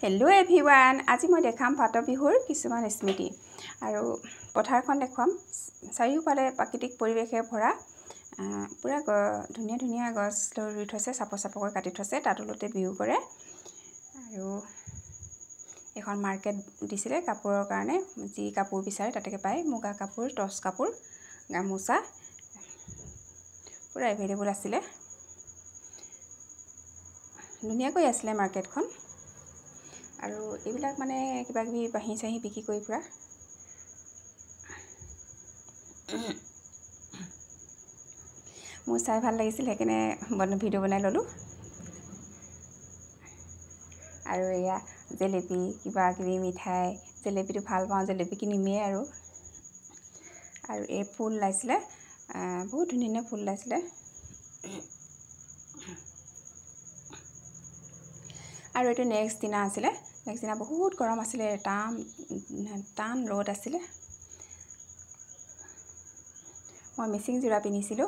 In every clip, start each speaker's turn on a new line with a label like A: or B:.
A: Hello' everyone, আজি মই দেখাম ফাট বিহুৰ কিছুমান স্মৃতি আৰু পথাৰখন দেখুৱাম। চাৰিওফালে প্ৰাকৃতিক পৰিৱেশে ভৰা, পুৰা ধুনীয়া ধুনীয়া গছ ৰুই থৈছে, চাপকৈ কাটি থৈছে, তাত তলতে বিহু কৰে। আৰু এখন মাৰ্কেট দিছিলে কাপোৰৰ কাৰণে, যি কাপোৰ বিচাৰে তাতে পায়। মুগা কাপোৰ, টচ কাপোৰ, গামোচা পুৰা এভেইলেবল আছিলে। ধুনীয়াকৈ আছিলে মাৰ্কেটখন। আৰু এইবিলাক মানে কিবা কিবি বাঁহী চাহী বিক্ৰী কৰি ফুৰা। মোৰ চাই ভাল লাগিছিল, সেইকাৰণে ভিডিঅ' বনাই ল'লোঁ। আৰু এয়া জেলেপি, কিবা কিবি মিঠাই, জেলেপিটো ভাল পাওঁ, জেলেপি কিনিমেই। আৰু এই ফুল ওলাইছিলে, বহুত ধুনীয়া ধুনীয়া ফুল ওলাইছিলে। আৰু এইটো নেক্সট দিনা আছিলে। নেক্সট দিনা বহুত গৰম আছিলে, টান ৰ'দ আছিলে। মই মিচিং যোৰা পিন্ধিছিলোঁ।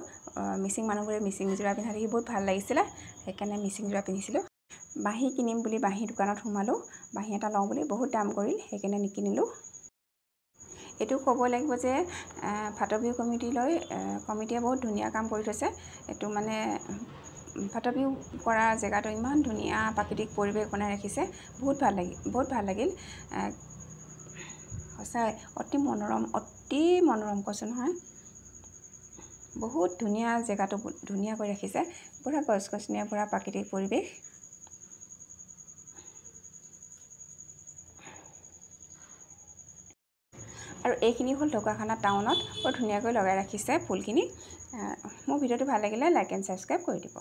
A: মিচিং মানুহবোৰে মিচিং যোৰা পিন্ধা দেখি বহুত ভাল লাগিছিলে, সেইকাৰণে মিচিং যোৰা পিন্ধিছিলোঁ। বাঁহী কিনিম বুলি বাঁহী দোকানত সোমালোঁ। বাঁহী এটা লওঁ বুলি বহুত দাম কৰিল, সেইকাৰণে নিকিনিলোঁ। এইটো ক'ব লাগিব যে ফাট বিহু কমিটিয়ে বহুত ধুনীয়া কাম কৰি থৈছে। এইটো মানে ফাট বিহু কৰা জেগাটো ইমান ধুনীয়া প্ৰাকৃতিক পৰিৱেশ বনাই ৰাখিছে, বহুত ভাল লাগিল। সঁচাই অতি মনোৰম কৈছোঁ নহয়। বহুত ধুনীয়া, জেগাটো ধুনীয়া কৰি ৰাখিছে, পুৰা গছ গছনিয়ে পুৰা প্ৰাকৃতিক পৰিৱেশ। আৰু এইখিনি হ'ল ঢকুৱাখানা টাউনত, বৰ ধুনীয়াকৈ লগাই ৰাখিছে ফুলখিনি। মোৰ ভিডিঅ'টো ভাল লাগিলে লাইক এণ্ড ছাবস্ক্ৰাইব কৰি দিব।